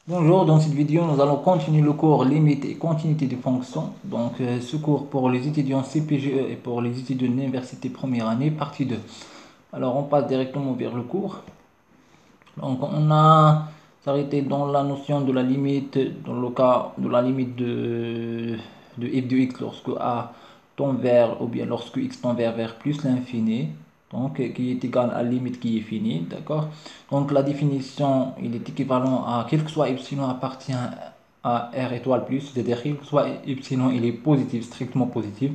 Bonjour, dans cette vidéo, nous allons continuer le cours limite et continuité des fonctions. Donc, ce cours pour les étudiants CPGE et pour les étudiants de l'université première année, partie 2. Alors, on passe directement vers le cours. Donc, on a s'arrêté dans la notion de la limite, dans le cas de la limite de f de x lorsque a tend vers, ou bien lorsque x tend vers plus l'infini. Donc, qui est égal à la limite qui est finie, d'accord? Donc, la définition, il est équivalent à quel que soit epsilon appartient à r étoile plus, c'est-à-dire quel que soit epsilon, il est positif, strictement positif.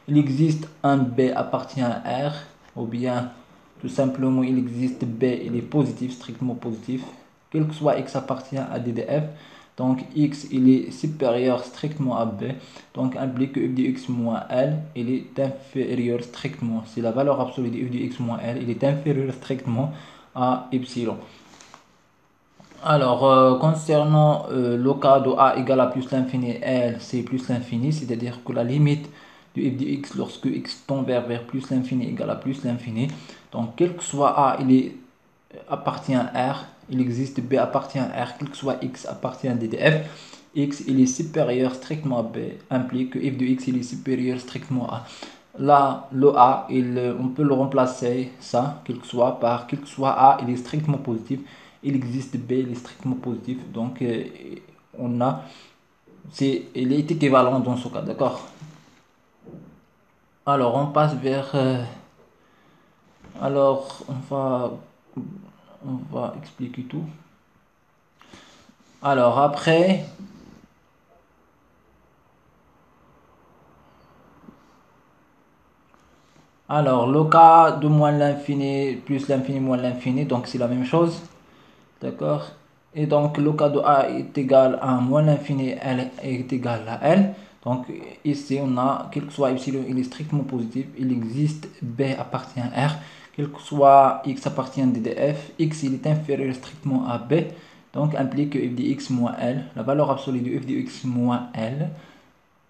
Il existe un b appartient à r, ou bien tout simplement, il existe B, il est positif, strictement positif. Quel que soit X appartient à DDF. Donc X, il est supérieur strictement à B. Donc implique que f de X moins L, il est inférieur strictement. C'est la valeur absolue de f de X moins L, il est inférieur strictement à epsilon. Alors, concernant le cas de A égale à plus l'infini, L c'est plus l'infini, c'est-à-dire que la limite de f de x lorsque x tend vers plus l'infini égale à plus l'infini. Donc, quel que soit A, appartient à R, il existe B appartient à R, quel que soit X appartient à DDF. X il est supérieur strictement à B, implique que f de x il est supérieur strictement à. Là, le A, on peut le remplacer, ça, quel que soit, par quel que soit A, il est strictement positif. Il existe B, il est strictement positif. Donc, on a, il est équivalent dans ce cas, d'accord? Alors, on passe vers, alors, on va expliquer tout. Alors, après, le cas de moins l'infini plus l'infini moins l'infini, donc c'est la même chose. D'accord? Et donc, le cas de A est égal à moins l'infini, L est égal à L. Donc, ici, on a, quel que soit epsilon, il est strictement positif. Il existe B appartient à R. Quel que soit X appartient à DDF, X, il est inférieur strictement à B. Donc, implique que f de X moins L, la valeur absolue de f de X moins L,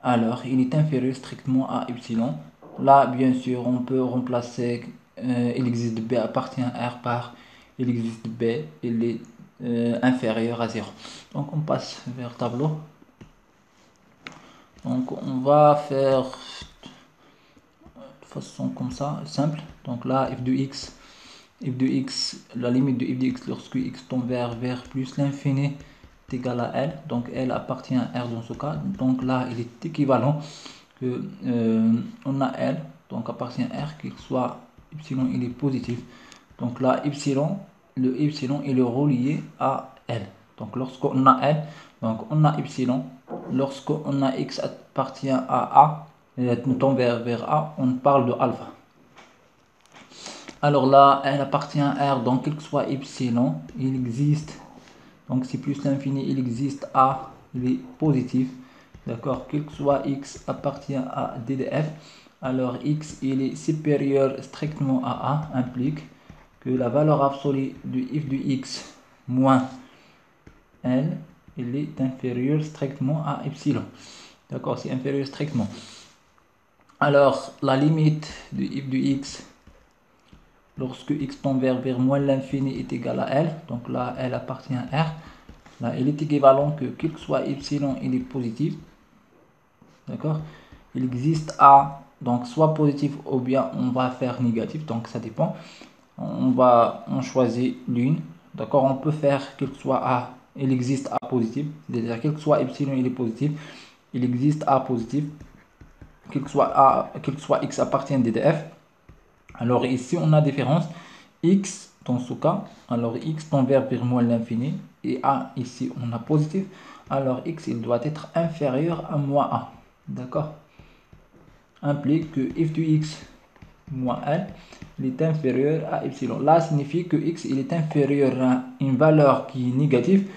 alors il est inférieur strictement à epsilon. Là, bien sûr, on peut remplacer il existe B appartient à R par il existe B, il est inférieur à 0. Donc on passe vers le tableau. Donc on va faire de façon comme ça, simple. Donc là, f de x, la limite de f de x lorsque x tend vers plus l'infini est égal à L. Donc L appartient à R dans ce cas. Donc là, il est équivalent que on a L, donc appartient à R, qu'il soit epsilon, il est positif. Donc là, epsilon, le epsilon il est relié à L. Donc lorsqu'on a L, donc on a epsilon. Lorsqu'on a X appartient à A, nous tend vers A, on parle de alpha. Alors là, elle appartient à R, donc quel que soit epsilon, il existe, donc c'est plus l'infini, il existe A, il est positif. D'accord, quel que soit X appartient à DDF, alors X il est supérieur strictement à A, implique que la valeur absolue de f de X moins L, il est inférieur strictement à epsilon. D'accord, c'est inférieur strictement. Alors, la limite de f de X lorsque x tend vers moins l'infini est égal à L, donc là, L appartient à R. Là, il est équivalent que quel que soit epsilon, il est positif. D'accord? Il existe A, donc soit positif ou bien on va faire négatif, donc ça dépend. On choisit l'une. D'accord? On peut faire quel que soit A, il existe A positif, c'est-à-dire quel que soit epsilon, il est positif. Il existe A positif, quel que soit A, quel que soit X appartient à DDF. Alors ici, on a différence. X, dans ce cas, alors X tend vers moins l'infini. Et A, ici, on a positif. Alors X, il doit être inférieur à moins A. D'accord? Implique que f de X moins L, il est inférieur à epsilon. Là, signifie que X, il est inférieur à une valeur qui est négative.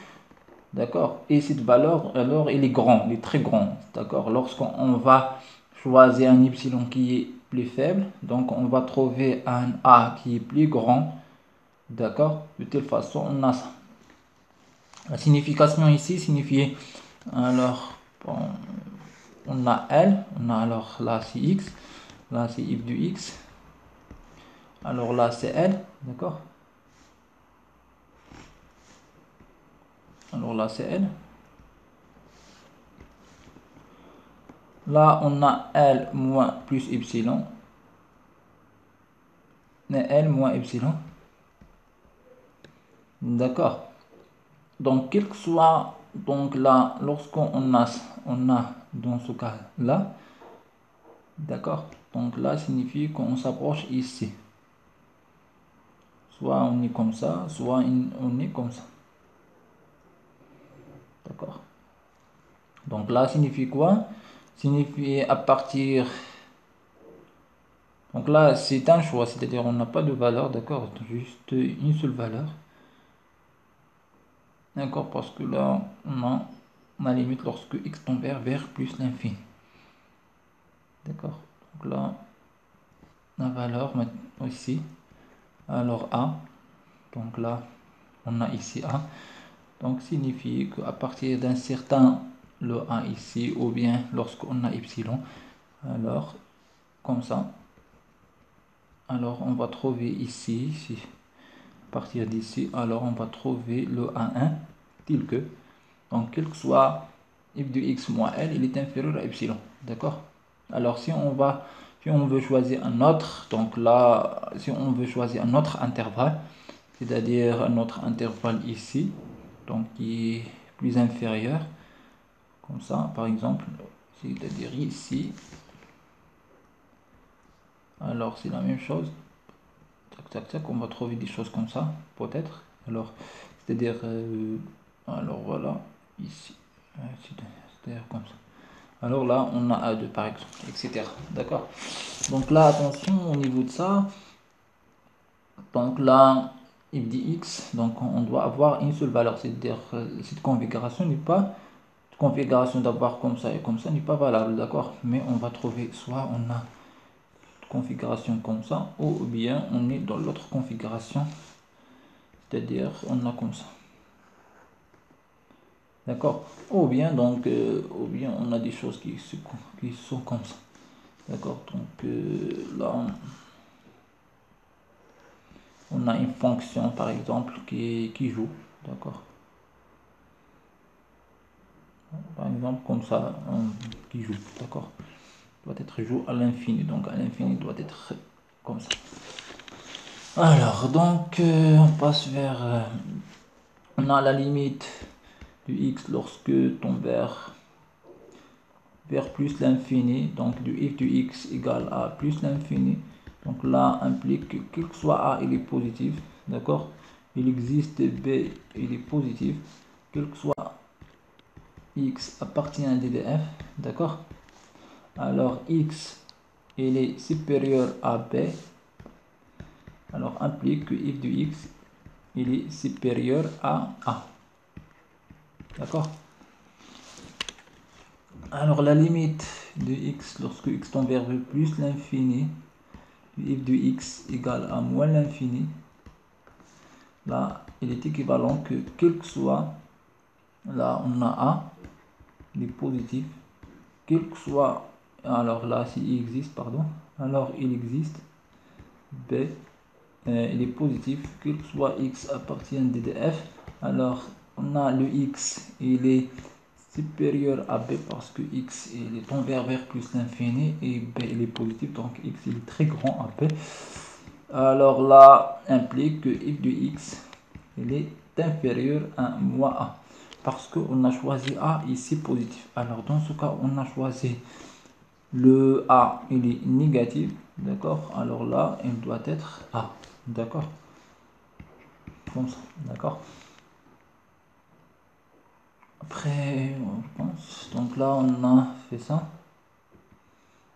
D'accord? Et cette valeur, alors, il est grand, il est très grand. D'accord? Lorsqu'on va choisir un epsilon qui est plus faible, donc on va trouver un A qui est plus grand. D'accord? De telle façon, on a ça. La signification ici signifie, alors, bon, on a L, on a alors là c'est X, là c'est f de X, alors là c'est L, d'accord? Alors là, c'est L. Là, on a L moins plus epsilon. L moins epsilon. D'accord. Donc, quel que soit, donc là, lorsqu'on a dans ce cas là, d'accord. Donc là, signifie qu'on s'approche ici. Soit on est comme ça, soit on est comme ça. D'accord. Donc là, signifie quoi? Signifie à partir. Donc là, c'est un choix, c'est-à-dire on n'a pas de valeur, d'accord, juste une seule valeur. D'accord, parce que là, on a limite lorsque x tend vers plus l'infini. D'accord, donc là, la valeur maintenant ici, alors a, donc là, on a ici a, donc signifie qu'à partir d'un certain, le a ici, ou bien lorsqu'on a epsilon, alors, comme ça, alors on va trouver ici, à partir d'ici, alors on va trouver le A1 tel que, donc quel que soit f de x moins l, il est inférieur à epsilon, d'accord. Alors si on veut choisir un autre, donc là, si on veut choisir un autre intervalle, c'est-à-dire un autre intervalle ici, donc qui est plus inférieur, comme ça, par exemple, c'est-à-dire ici, alors c'est la même chose, tac tac tac, on va trouver des choses comme ça, peut-être, alors, c'est-à-dire, alors voilà, ici, c'est-à-dire comme ça. Alors là, on a A2 par exemple, etc. D'accord. Donc là, attention au niveau de ça. Donc là, f de x, donc on doit avoir une seule valeur. C'est-à-dire cette configuration n'est pas, configuration d'avoir comme ça et comme ça n'est pas valable, d'accord. Mais on va trouver soit on a une configuration comme ça, ou bien on est dans l'autre configuration, c'est-à-dire on a comme ça. D'accord. Ou bien donc, ou bien on a des choses qui sont comme ça. D'accord. Donc là, on a une fonction par exemple qui joue, d'accord, par exemple comme ça, qui joue, d'accord, doit être joue à l'infini, donc à l'infini doit être comme ça. Alors donc on passe vers, on a la limite du x lorsque tombe vers plus l'infini, donc du f du x égale à plus l'infini. Donc là implique que quel que soit a il est positif, d'accord, il existe b il est positif, quel que soit x appartient à DDF, d'accord. Alors x il est supérieur à b, alors implique que f de x il est supérieur à a, d'accord. Alors la limite de x lorsque x tend vers plus l'infini, f de x égale à moins l'infini, là il est équivalent que quel que soit, là on a a, il est positif, quel que soit, alors là si il existe, pardon, alors il existe b, il est positif, quel que soit x appartient à DDF, alors on a le x, il est supérieur à b parce que x il est tend vers plus l'infini et b il est positif, donc x il est très grand à b. Alors là implique que f de x il est inférieur à moins a parce qu'on a choisi a ici positif. Alors dans ce cas on a choisi le a il est négatif, d'accord, alors là il doit être a, d'accord, comme ça, d'accord. Après on pense, donc là on a fait ça,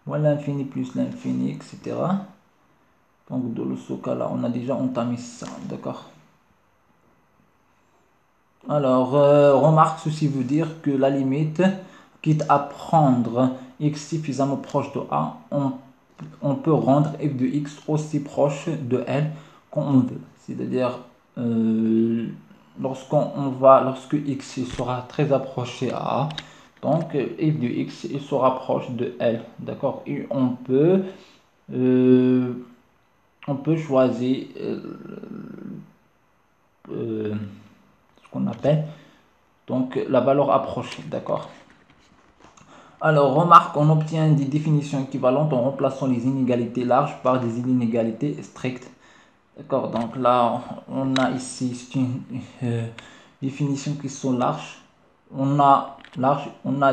moins l'infini plus l'infini, etc. Donc dans ce cas là on a déjà entamé ça, d'accord. Alors remarque, ceci veut dire que la limite, quitte à prendre x suffisamment proche de a, on peut rendre f de x aussi proche de l qu'on veut, c'est-à-dire lorsque x sera très approché à a, donc f de x il se rapproche de l, d'accord, et on peut choisir ce qu'on appelle donc la valeur approchée, d'accord. Alors, remarque, on obtient des définitions équivalentes en remplaçant les inégalités larges par des inégalités strictes. D'accord, donc là, on a ici une définition qui sont larges. On a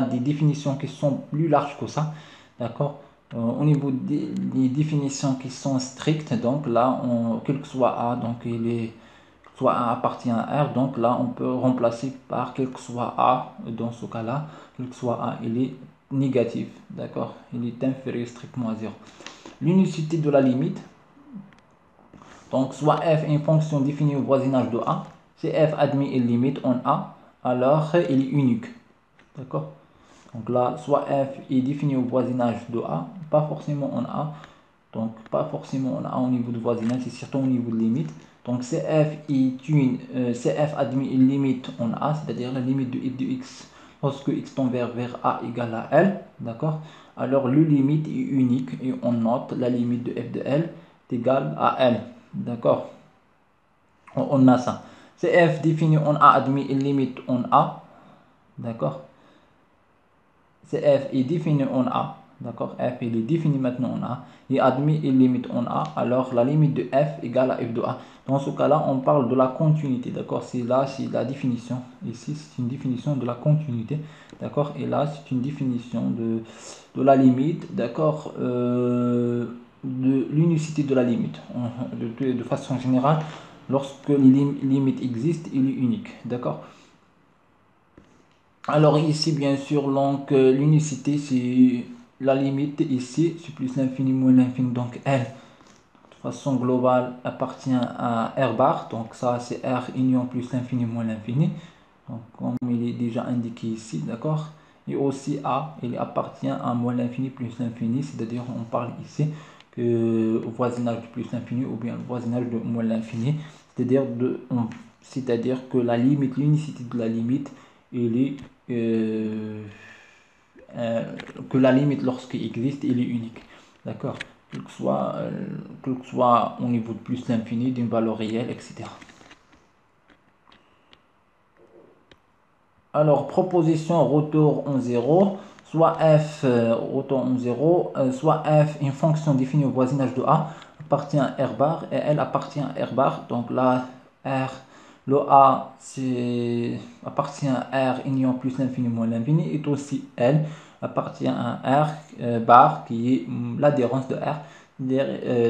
des définitions qui sont plus larges que ça. D'accord. Au niveau des définitions qui sont strictes, donc là, quel que soit A, donc il est soit A appartient à R, donc là, on peut remplacer par quel que soit A, dans ce cas-là, quel que soit A, il est négatif, d'accord, il est inférieur strictement à 0. L'unicité de la limite, donc soit f est une fonction définie au voisinage de A, si f admet une limite en A, alors il est unique, d'accord. Donc là, soit f est défini au voisinage de A, pas forcément en A, donc pas forcément on a au niveau de voisinage, c'est surtout au niveau de limite. Donc CF admet une limite en A, c'est-à-dire la limite de f de x lorsque x tend vers A égale à L, d'accord. Alors le limite est unique et on note la limite de f de L est égale à L, d'accord. On a ça. CF défini en A admet une limite en A, d'accord. CF est défini en A. D'accord, f il est défini maintenant en A, et admet une limite en A, alors la limite de f égale à f de A. Dans ce cas-là, on parle de la continuité, d'accord, c'est là, c'est la définition, ici c'est une définition de la continuité, d'accord, et là c'est une définition de la limite, d'accord, de l'unicité de la limite, de façon générale, lorsque les limites existent, il est unique, d'accord. Alors ici, bien sûr, donc l'unicité, c'est la limite ici, c'est plus l'infini moins l'infini, donc L, de façon globale, appartient à R bar, donc ça c'est R union plus l'infini moins l'infini, donc comme il est déjà indiqué ici, d'accord. Et aussi A, il appartient à moins l'infini plus l'infini, c'est-à-dire on parle ici que au voisinage de plus l'infini ou bien au voisinage de moins l'infini, c'est-à-dire que la limite, l'unicité de la limite, il est euh, que la limite lorsqu'il existe, il est unique, d'accord, quel que soit au niveau de plus l'infini d'une valeur réelle, etc. Alors, proposition retour en 0, soit f retour en 0, soit f une fonction définie au voisinage de A appartient à R bar et elle appartient à R bar. Donc là, R, le A appartient à R union plus l'infini moins l'infini et aussi L appartient à R bar qui est l'adhérence de R.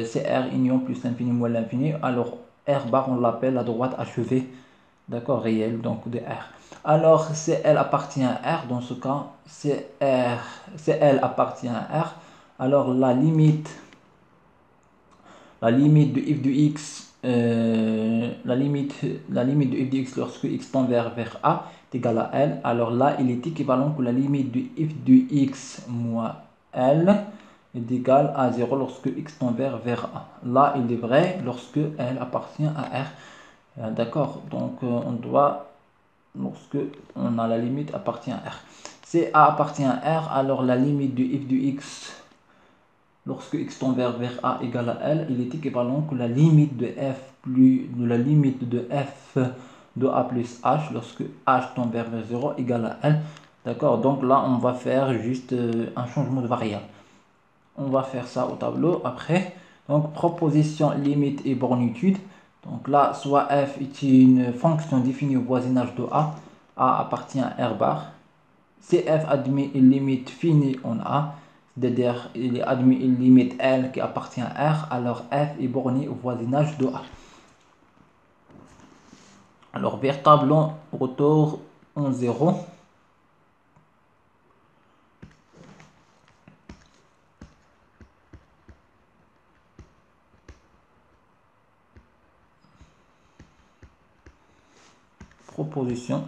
C'est R union plus l'infini moins l'infini. Alors R bar on l'appelle la droite achevée, d'accord, réelle donc de R. Alors, CL appartient à R, dans ce cas, CL appartient à R. Alors, la limite de f de x, la limite de f de x lorsque x tend vers A est égale à L. Alors là, il est équivalent que la limite de f de x moins L est égale à 0 lorsque x tend vers A. Là, il est vrai lorsque L appartient à R. D'accord, donc on doit lorsque on a la limite appartient à R. Si A appartient à R, alors la limite de f de x lorsque x tend vers A égale à L, il est équivalent que la limite de f de A plus H lorsque H tend vers 0 égale à L. D'accord, donc là on va faire juste un changement de variable. On va faire ça au tableau après. Donc proposition limite et bornitude. Donc là, soit f est une fonction définie au voisinage de A appartient à R bar. Si f admet une limite finie en A, c'est-à-dire il admet une limite L qui appartient à R, alors f est borné au voisinage de A. Alors vers tableau retour en 0. Proposition.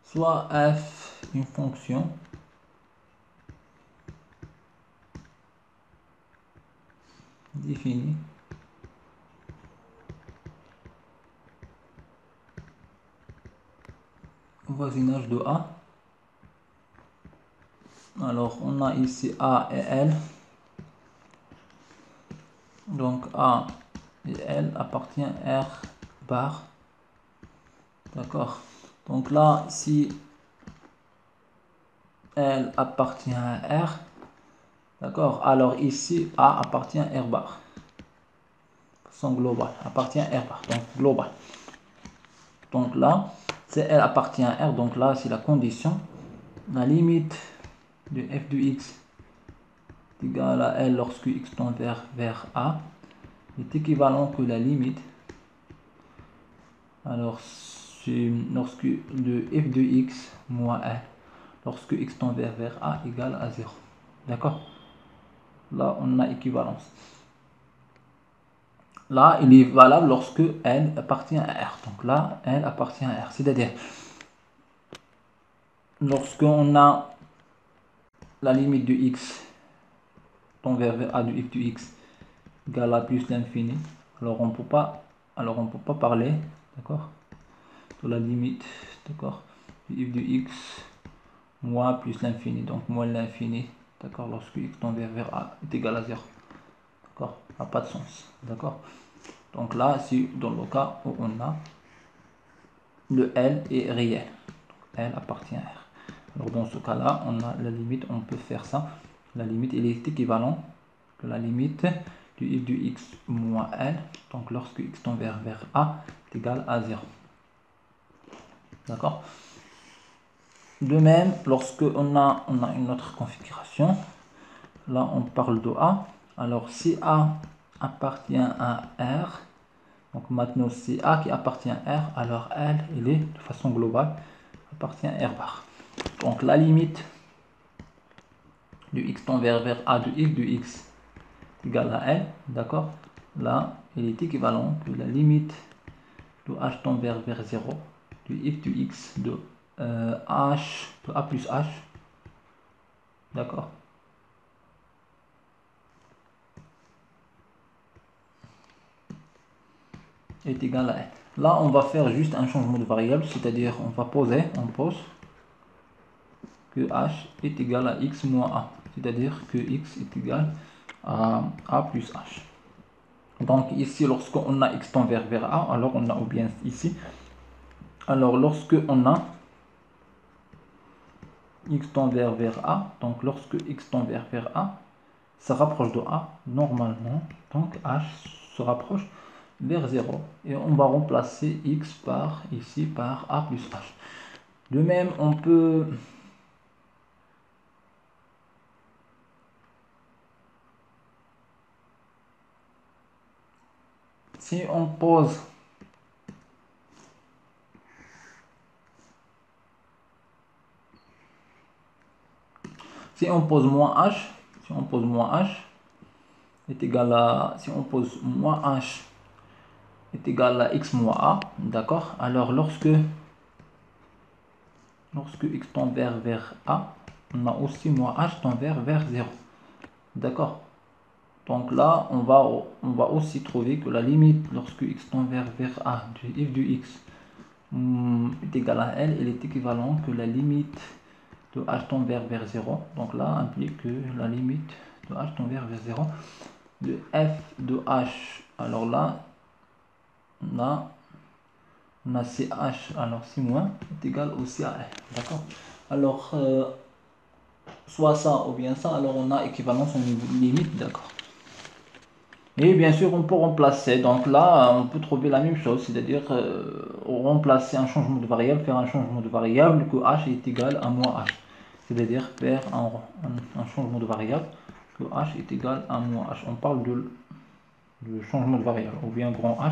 Soit f une fonction définie au voisinage de A. Alors on a ici A et L. Donc A et L appartient à R bar. D'accord. Donc là, si L appartient à R, d'accord, alors ici A appartient à R bar. Son global appartient à R bar, donc global. Donc là, c'est L appartient à R, donc là c'est la condition. La limite de f de x est égale à L lorsque x tend vers A est équivalent que la limite. Alors c'est lorsque le f de x moins L lorsque x tend vers A égale à 0. D'accord. Là on a équivalence. Là il est valable lorsque L appartient à R. Donc là L appartient à R. C'est-à-dire lorsqu'on a la limite de x tend vers A de f de x égale à plus l'infini, alors on peut pas parler, d'accord, de la limite, d'accord, de f de x moins plus l'infini, donc moins l'infini, d'accord, lorsque x tend vers A est égal à 0, d'accord, n'a pas de sens, d'accord. Donc là c'est dans le cas où on a le L est réel, donc L appartient à R. Alors dans ce cas là on a la limite, on peut faire ça, la limite elle est équivalente que la limite du f de x moins L, donc lorsque x tend vers A est égal à 0. D'accord. De même, lorsque on a une autre configuration, là on parle de A, alors si A appartient à R, donc maintenant c'est A qui appartient à R, alors L, il est de façon globale, appartient à R bar. Donc la limite du x tend vers A de f de x égale à L, d'accord, là il est équivalent que la limite de h tend vers 0 du f de x de h de a plus h, d'accord, est égal à L. Là on va faire juste un changement de variable, c'est-à-dire on pose que h est égal à x moins a, c'est-à-dire que x est égal à a plus h. Donc ici lorsqu'on a x tend vers a, alors on a, ou bien ici, alors lorsque on a x tend vers A, donc lorsque x tend vers A, se rapproche de A, normalement, donc H se rapproche vers 0, et on va remplacer x par, ici, par A plus H. De même, on peut si on pose moins H, si on pose moins H est égal à, si on pose moins H est égal à x moins A, d'accord, alors lorsque x tend vers A, on a aussi moins H tend vers 0, d'accord. Donc là, on va aussi trouver que la limite lorsque x tend vers A du f de x est égal à L, elle est équivalente que la limite de h tend vers 0. Donc là, implique que la limite de h tend vers 0 de f de h. Alors là, on a ch, alors c moins est égal aussi à L. D'accord. Alors, soit ça ou bien ça, alors on a équivalence au niveau de limite, d'accord. Et bien sûr, on peut remplacer. Donc là, on peut trouver la même chose, c'est-à-dire remplacer un changement de variable, faire un changement de variable que h est égal à moins h. C'est-à-dire faire un changement de variable que h est égal à moins h. On parle de changement de variable, ou bien grand H.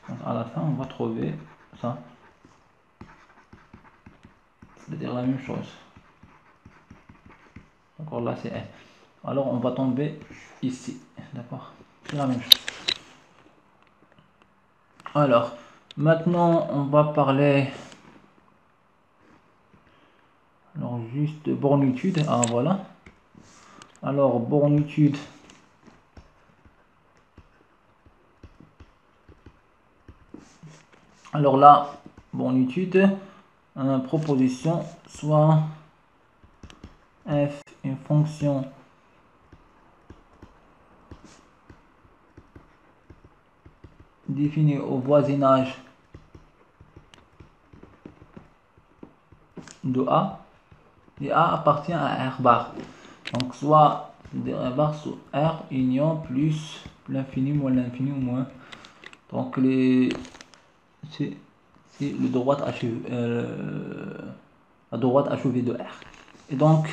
Donc à la fin, on va trouver ça. C'est-à-dire la même chose. Encore là, c'est L. Alors on va tomber ici. D'accord. C'est la même chose. Alors, maintenant, on va parler. Alors, juste bornitude. Ah, voilà. Alors, bornitude. Alors là, bornitude, proposition, soit f une fonction définie au voisinage de A, et A appartient à R bar. Donc soit R bar sur R union plus l'infini moins l'infini ou moins. Donc c'est le droite achevé, la droite achevée de R. Et donc,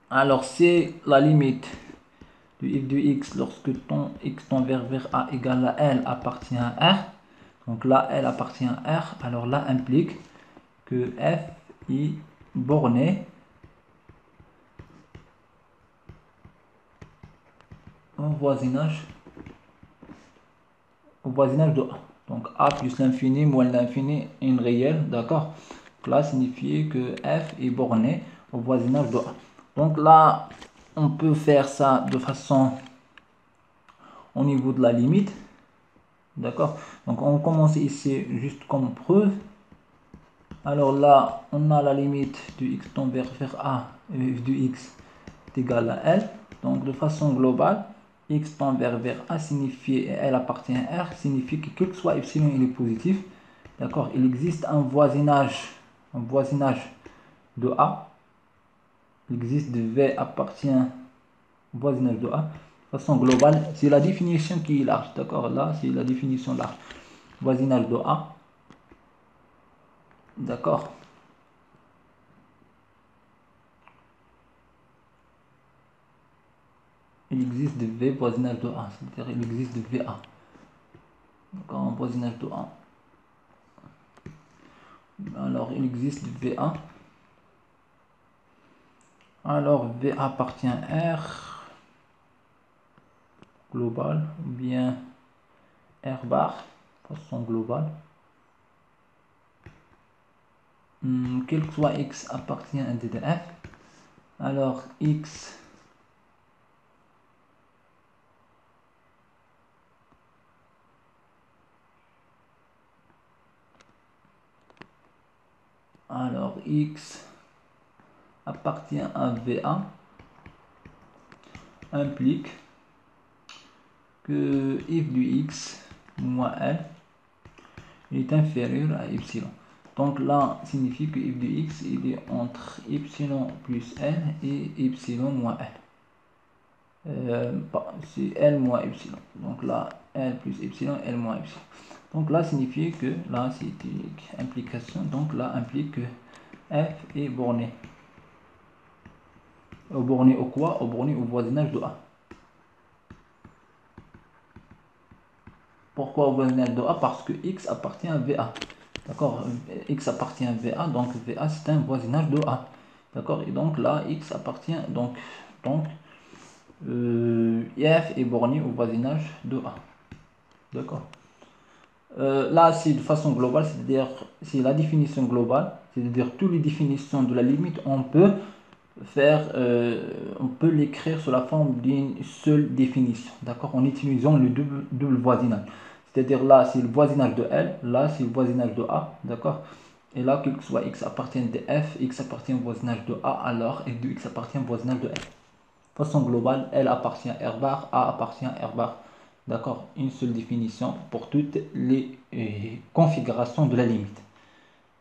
alors c'est la limite du f de x lorsque ton x tend vers A égale à L appartient à R. Donc là, L appartient à R. Alors là implique que f est borné au voisinage de A. Donc A plus l'infini moins l'infini une réelle, d'accord. Donc là signifie que f est borné au voisinage de A. Donc là, on peut faire ça de façon au niveau de la limite, d'accord. Donc on commence ici juste comme preuve. Alors là, on a la limite du x tend vers A et f de x est égal à L. Donc de façon globale, x tend vers A signifie, et L appartient à R, signifie que quel que soit epsilon il est positif, d'accord, il existe un voisinage de A, il existe de V appartient au voisinage de A. De façon globale, c'est la définition qui est large, d'accord, là c'est la définition large, voisinage de A, d'accord. Il existe de V voisinage de A, c'est-à-dire il existe de VA. D'accord, un voisinage de A. Alors il existe de VA. Alors V appartient à R global ou bien R bar, façon globale. Quel que soit X appartient à D de F. Alors X appartient à VA implique que f du X moins L est inférieur à epsilon. Donc là, signifie que f de x il est entre epsilon plus L et epsilon moins L. C'est L moins epsilon. Donc là, L plus epsilon, L moins epsilon. Donc là, signifie que là, c'est une implication. Donc là, implique que f est borné. Borné au quoi? Borné au voisinage de A. Pourquoi au voisinage de A? Parce que x appartient à VA. D'accord, x appartient à VA, donc VA c'est un voisinage de A. D'accord, et donc là, x appartient, f est borné au voisinage de A. D'accord. Là, c'est de façon globale, c'est-à-dire, c'est la définition globale, c'est-à-dire toutes les définitions de la limite, on peut l'écrire sous la forme d'une seule définition, d'accord, en utilisant le double voisinage. C'est-à-dire là, c'est le voisinage de L, là, c'est le voisinage de A, d'accord. Et là, quel que soit x appartient de F, x appartient au voisinage de A, alors f de x appartient au voisinage de F. De façon globale, L appartient à R bar, A appartient à R bar. D'accord, une seule définition pour toutes les configurations de la limite.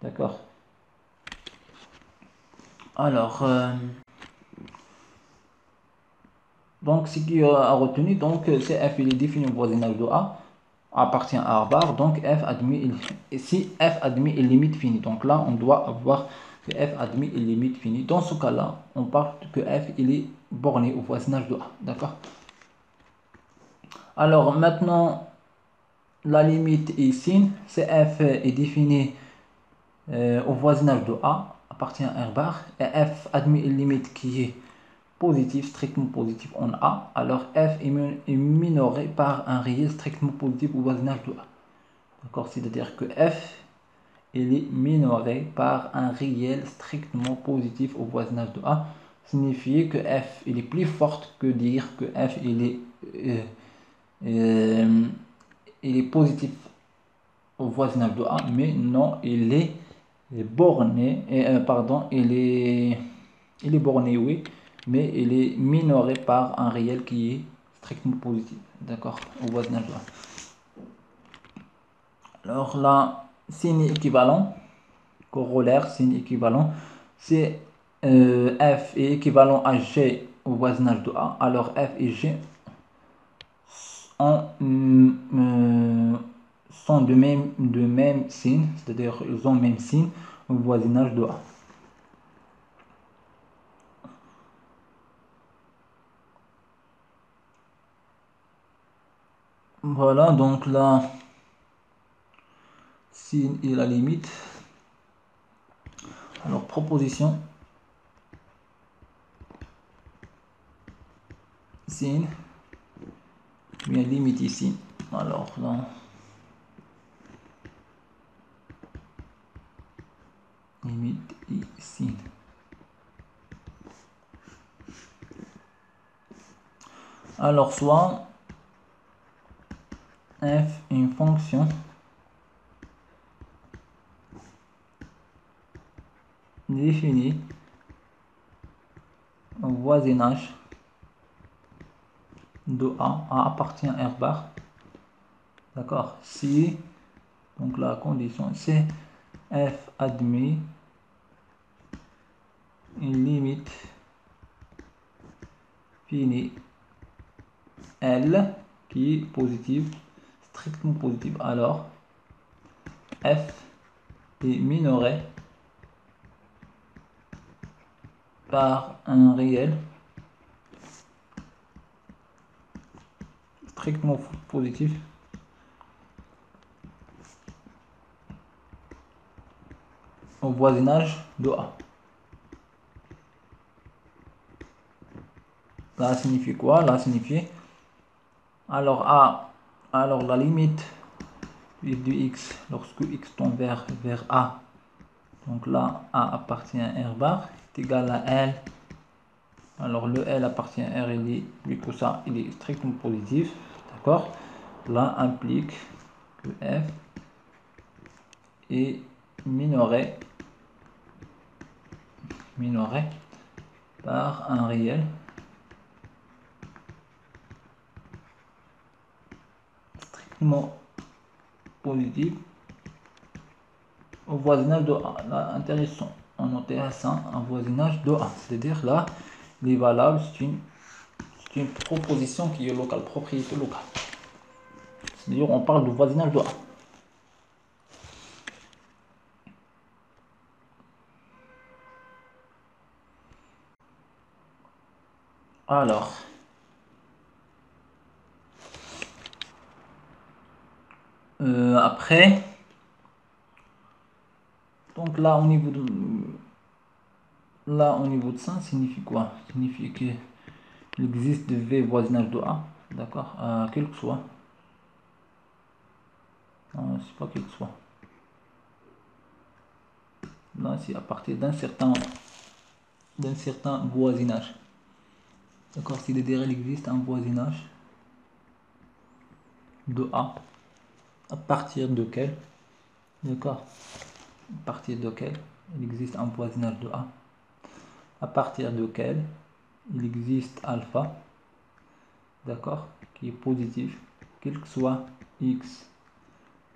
D'accord. Alors, donc ce qui a retenu, donc c'est f il est défini au voisinage de A, appartient à R bar, donc f admis, si f admis est limite finie. Donc là, on doit avoir que f admis est limite finie. Dans ce cas-là, on parle que f il est borné au voisinage de A. D'accord. Alors maintenant, la limite ici, c'est f est définie au voisinage de A, appartient à R bar, et f admis une limite qui est positive, strictement positive en A, alors f est minoré par un réel strictement positif au voisinage de A. D'accord, c'est-à-dire que f il est minoré par un réel strictement positif au voisinage de A, signifie que f il est plus fort que dire que f il est positif au voisinage de A, mais non, il est borné, pardon, il est Il est borné, oui, mais il est minoré par un réel qui est strictement positif. D'accord, au voisinage de A. Alors là, signe équivalent, corollaire, signe équivalent, c'est F est équivalent à G au voisinage de A. Alors F et G sont de même signe, c'est-à-dire ils ont même signe au voisinage de A. Voilà, donc là, signe et la limite. Alors, proposition, signe, bien limite ici. Alors là, limite ici. Alors, soit f une fonction définie au voisinage de A appartient à R bar. D'accord. Si, donc la condition c'est f admet une limite finie L qui est positive, strictement positive, alors f est minoré par un réel strictement positif au voisinage de A. Là signifie quoi? Là signifie alors A, alors la limite f de x lorsque x tend vers A, donc là A appartient à R bar, est égal à L. Alors le L appartient à R, il est, vu que ça il est strictement positif, d'accord? Là implique que f est minoré par un réel strictement positif au voisinage de A. Là, intéressant. On notait à ça un voisinage de A. C'est-à-dire là, il est valable, c'est une proposition qui est locale, propriété locale. C'est-à-dire on parle de voisinage de A. Alors, après, donc là au niveau de ça, signifie quoi? Signifie que il existe de V voisinage de A, d'accord, quel que soit. Non, c'est pas quel que soit. Là, c'est à partir d'un certain voisinage. D'accord, si derrière il existe un voisinage de A, à partir de quel, d'accord, à partir de quel il existe un voisinage de A, à partir de quel il existe alpha, d'accord, qui est positif, quel que soit x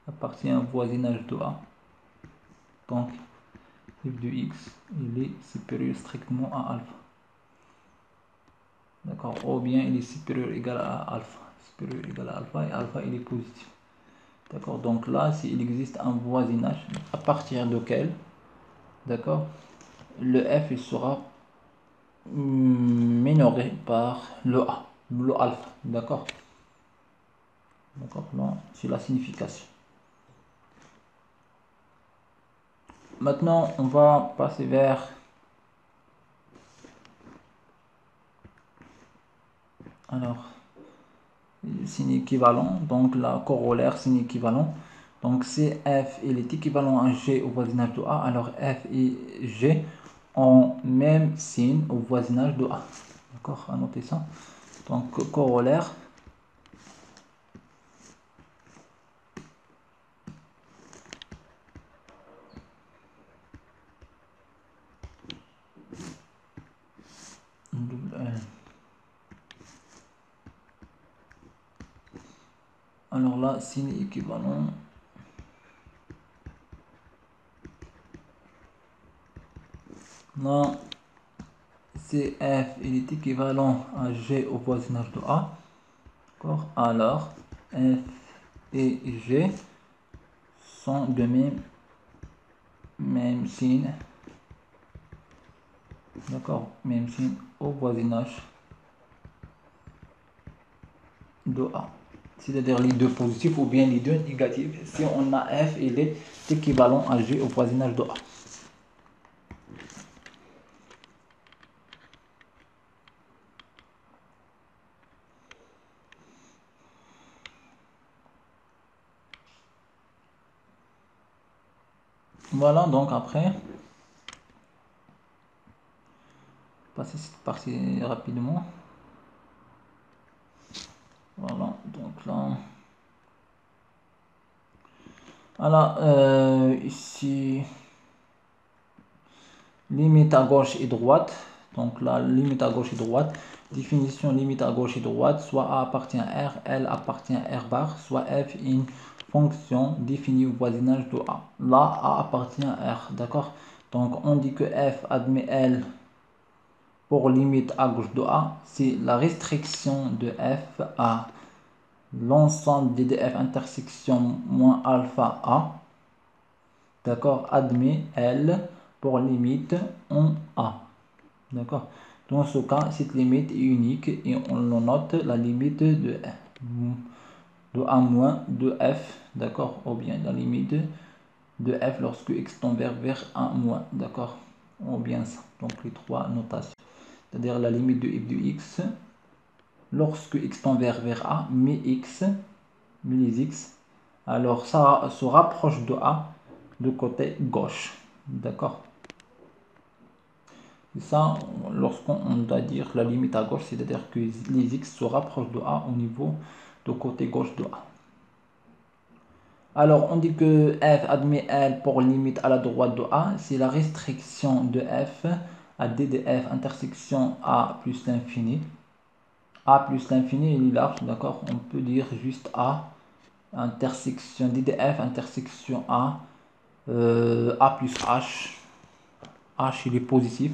appartient à un voisinage de A, donc f de x il est supérieur strictement à alpha, d'accord, ou bien il est supérieur ou égal à alpha, supérieur ou égal à alpha, et alpha il est positif. D'accord, donc là, s'il existe un voisinage, à partir de quel, d'accord, le f il sera minoré par le a, le alpha, d'accord. D'accord, là, c'est la signification. Maintenant, on va passer vers signe équivalent, donc la corollaire signe équivalent. Donc si f il est équivalent à g au voisinage de A, alors f et g ont même signe au voisinage de A. D'accord, à noter ça. Donc corollaire. Alors là, signe équivalent. Là, CF il est équivalent à G au voisinage de A. D'accord. Alors, F et G sont de même signe. D'accord. Même signe au voisinage de A. C'est-à-dire les deux positifs ou bien les deux négatifs. Si on a F, il est équivalent à G au voisinage de A. Voilà, donc après, passer cette partie rapidement. Voilà, donc là. Voilà, ici, limite à gauche et droite. Donc là, limite à gauche et droite. Définition limite à gauche et droite. Soit A appartient à R, L appartient à R bar, soit F une fonction définie au voisinage de A. Là, A appartient à R, d'accord? Donc on dit que F admet L pour limite à gauche de A. C'est la restriction de F à l'ensemble des DF intersection moins alpha A. D'accord, admet L pour limite en A. D'accord. Dans ce cas, cette limite est unique et on le note la limite de A moins de F. D'accord, ou bien la limite de F lorsque x tend vers 1 moins. D'accord, ou bien ça. Donc les trois notations. C'est-à-dire la limite de f de x lorsque x tend vers A, mais les x, alors ça se rapproche de A de côté gauche. D'accord. Et ça, lorsqu'on doit dire la limite à gauche, c'est-à-dire que les x se rapprochent de A au niveau de côté gauche de A. Alors, on dit que f admet L pour limite à la droite de A, c'est la restriction de f à d de f intersection A plus l'infini. A plus l'infini, il est large, d'accord. On peut dire juste A intersection d de f intersection A, A plus H. H il est positif.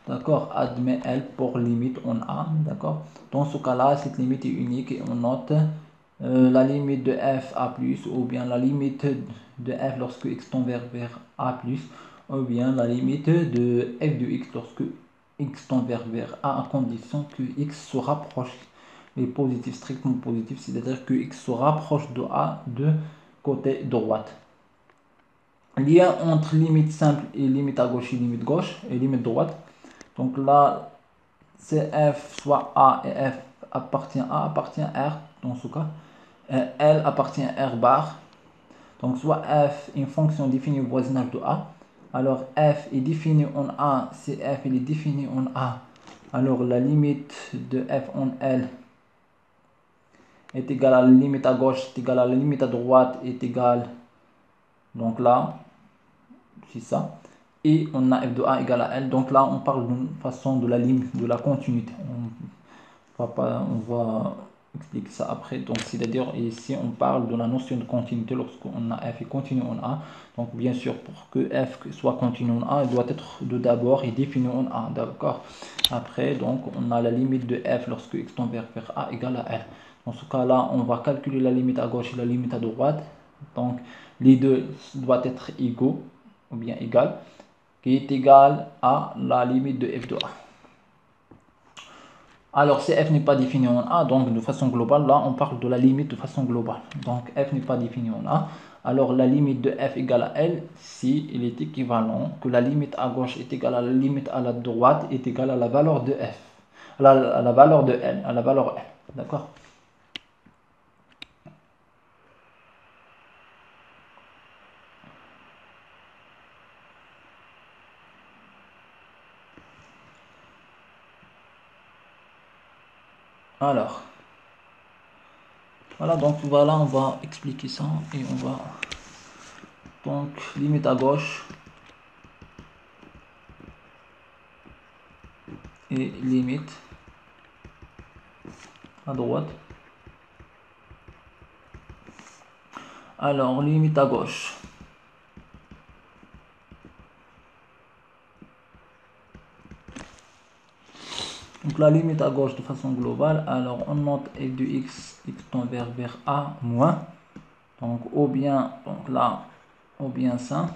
D'accord, admet L pour limite en A. D'accord. Dans ce cas-là, cette limite est unique et on note la limite de f A plus ou bien la limite de f lorsque x tend vers A plus ou bien la limite de f de x lorsque x tend vers A à condition que x se rapproche les positifs strictement positifs, c'est-à-dire que x se rapproche de A de côté droite. Lien entre limite simple et limite à gauche et limite droite. Donc là, c'est f soit A et f appartient à R dans ce cas. L appartient à R bar. Donc soit f une fonction définie au voisinage de A. Alors f est défini en A, si f il est défini en A. Alors la limite de f en L est égale à la limite à gauche, est égale à la limite à droite, est égale. Donc là, c'est ça. Et on a f de A égale à L. Donc là, on parle d'une façon de la limite, de la continuité. On va expliquer ça après. Donc, c'est-à-dire ici, on parle de la notion de continuité lorsqu'on a f est continu en A. Donc, bien sûr, pour que f soit continu en A, il doit être de d'abord et défini en A. D'accord. Après, donc, on a la limite de f lorsque x tend vers A égale à L. Dans ce cas-là, on va calculer la limite à gauche et la limite à droite. Donc, les deux doivent être égaux ou bien égal, qui est égal à la limite de f de A. Alors, si f n'est pas défini en A, donc de façon globale, là, on parle de la limite de façon globale. Donc, f n'est pas défini en A. Alors, la limite de f égale à L, si il est équivalent, que la limite à gauche est égale à la limite à la droite, est égale à la valeur de f, à la valeur de L, à la valeur L. D'accord? Alors, voilà, donc voilà, on va expliquer ça et on va. Donc, limite à gauche et limite à droite. Alors, limite à gauche. Donc la limite à gauche de façon globale, alors on note f de x tend vers a moins. Donc ou bien, donc là, ou bien ça,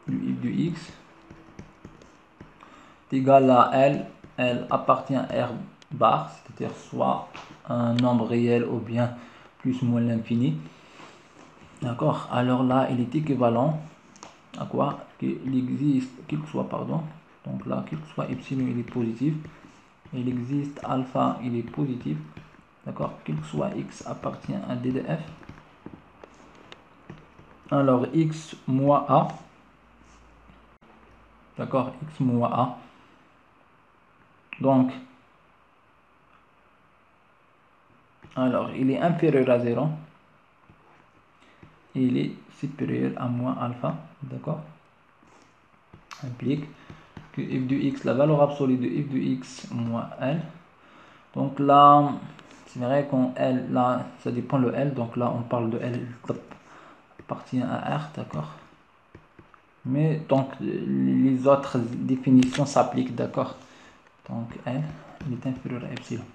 du f de x est égal à L appartient à R bar, c'est-à-dire soit un nombre réel ou bien plus ou moins l'infini. D'accord, alors là, il est équivalent à quoi? Qu'il existe, quel que soit, pardon, donc là, quel que soit epsilon, il est positif. Il existe alpha, il est positif. D'accord, quel que soit x appartient à d de f. Alors, x moins a. D'accord, x moins a. Donc, alors, il est inférieur à 0. Et il est supérieur à moins alpha. D'accord, implique que f de x, la valeur absolue de f de x moins L. Donc là, c'est vrai qu'on L, là, ça dépend de L. Donc là, on parle de L appartient à R. D'accord. Mais donc, les autres définitions s'appliquent. D'accord. Donc L, il est inférieur à epsilon.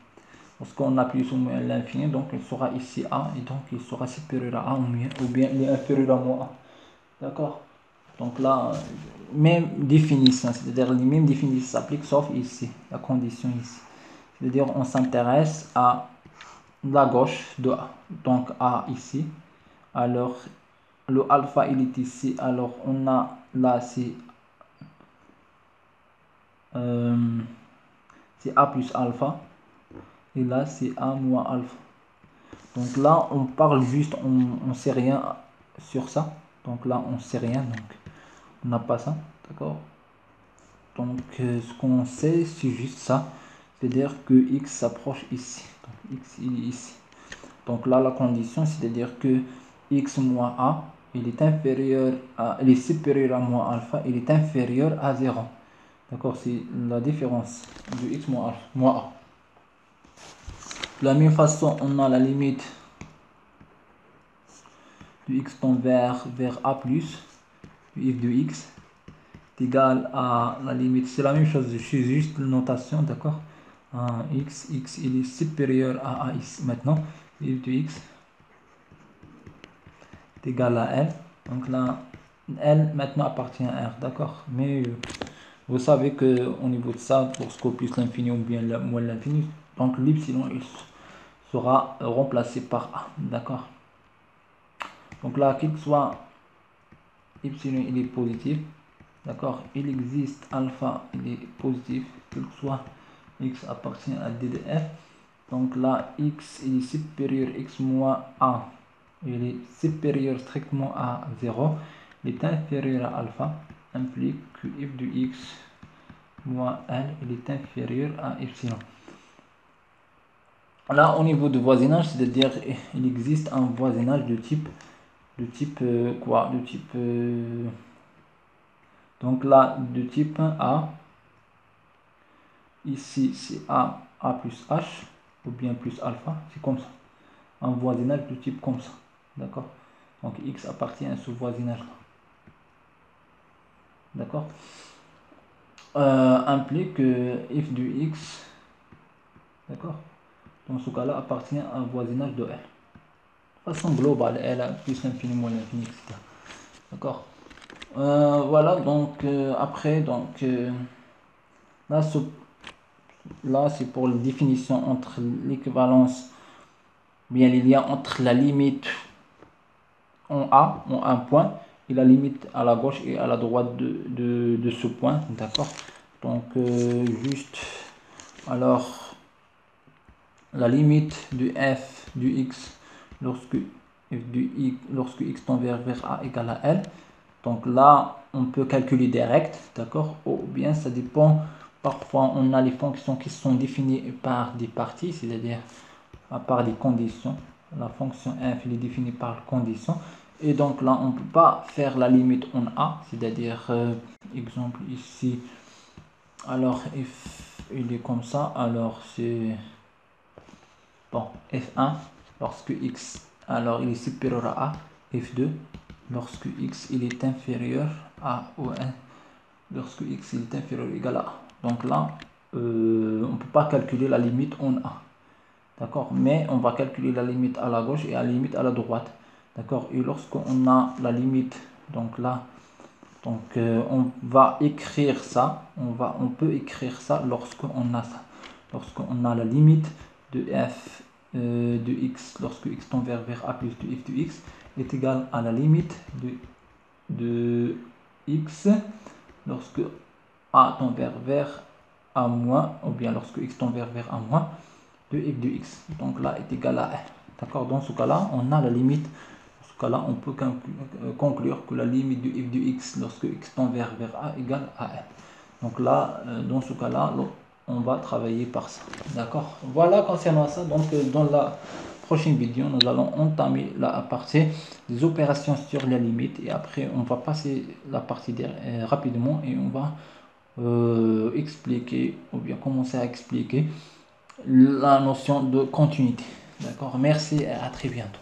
Lorsqu'on appuie sur l'infini, donc il sera ici A, et donc il sera supérieur à A, ou bien il est inférieur à moins A. D'accord. Donc là, même définition, c'est-à-dire les mêmes définitions s'appliquent, sauf ici, la condition ici. C'est-à-dire on s'intéresse à la gauche de A. Donc A ici. Alors le alpha il est ici. Alors on a là c'est A plus alpha. Et là c'est A moins alpha. Donc là on parle juste, on sait rien sur ça. Donc là on sait rien. Donc on n'a pas ça. D'accord. Donc ce qu'on sait c'est juste ça. C'est-à-dire que x s'approche ici. Donc x il est ici. Donc là, la condition, c'est-à-dire que x moins a, il est supérieur à moins alpha, il est inférieur à 0. D'accord, c'est la différence de x moins alpha, moins a. De la même façon, on a la limite de x tend vers a plus, f de x est égal à la limite, c'est la même chose, je suis juste la notation, d'accord. X il est supérieur à ici maintenant, f de x égal à L. Donc là, L maintenant appartient à R, d'accord. Mais vous savez que au niveau de ça, lorsqu'on plus l'infini ou bien moins l'infini, donc l'epsilon il sera remplacé par A, d'accord. Donc là, qu'il soit epsilon il est positif, d'accord. Il existe alpha il est positif, quel que soit x appartient à d de f. Donc là, x il est supérieur x moins A. Il est supérieur strictement à 0, il est inférieur à alpha, implique que f de x moins L il est inférieur à epsilon. Là, au niveau de voisinage, c'est-à-dire il existe un voisinage de type quoi? De type donc là, de type A. Ici, c'est A plus H ou bien plus alpha, c'est comme ça. Un voisinage de type comme ça, d'accord. Donc x appartient à ce voisinage là, d'accord. Implique que f de x, d'accord, dans ce cas là appartient à un voisinage de L de façon globale, L a plus l'infini moins l'infini, etc. D'accord. Voilà, donc après, donc là, là c'est pour la définition entre l'équivalence, bien les liens entre la limite en un point, et la limite à la gauche et à la droite de ce point, d'accord. Donc juste, alors la limite de f du x lorsque lorsque x tend vers a égale à L. Donc là, on peut calculer direct, d'accord, ou bien ça dépend. Parfois, on a les fonctions qui sont définies par des parties, c'est-à-dire par des conditions. La fonction f est définie par condition. Et donc là, on ne peut pas faire la limite en a, c'est-à-dire, exemple ici, alors f il est comme ça, alors c'est, bon, f1, lorsque x, alors il est supérieur à a, f2, lorsque x il est inférieur à ou 1, lorsque x il est inférieur ou égal à a. Donc là, on ne peut pas calculer la limite en a. D'accord, mais on va calculer la limite à la gauche et la limite à la droite. D'accord, et lorsqu'on a la limite, donc là, donc on va écrire ça, on peut écrire ça lorsqu'on a ça. Lorsqu'on a la limite de f de x, lorsque x tend vers a plus de f de x est égal à la limite de x lorsque a tend vers a moins, ou bien lorsque x tend vers a moins de f de x. Donc là est égal à 1. D'accord, dans ce cas-là, on a la limite. Dans ce cas-là, on peut conclure que la limite de f de x lorsque x tend vers a égale à 1. Donc là, dans ce cas-là, on va travailler par ça. D'accord, voilà concernant ça. Donc dans la prochaine vidéo, nous allons entamer la partie des opérations sur la limite et après on va passer la partie rapidement et on va expliquer ou bien commencer à expliquer la notion de continuité. D'accord, merci et à très bientôt.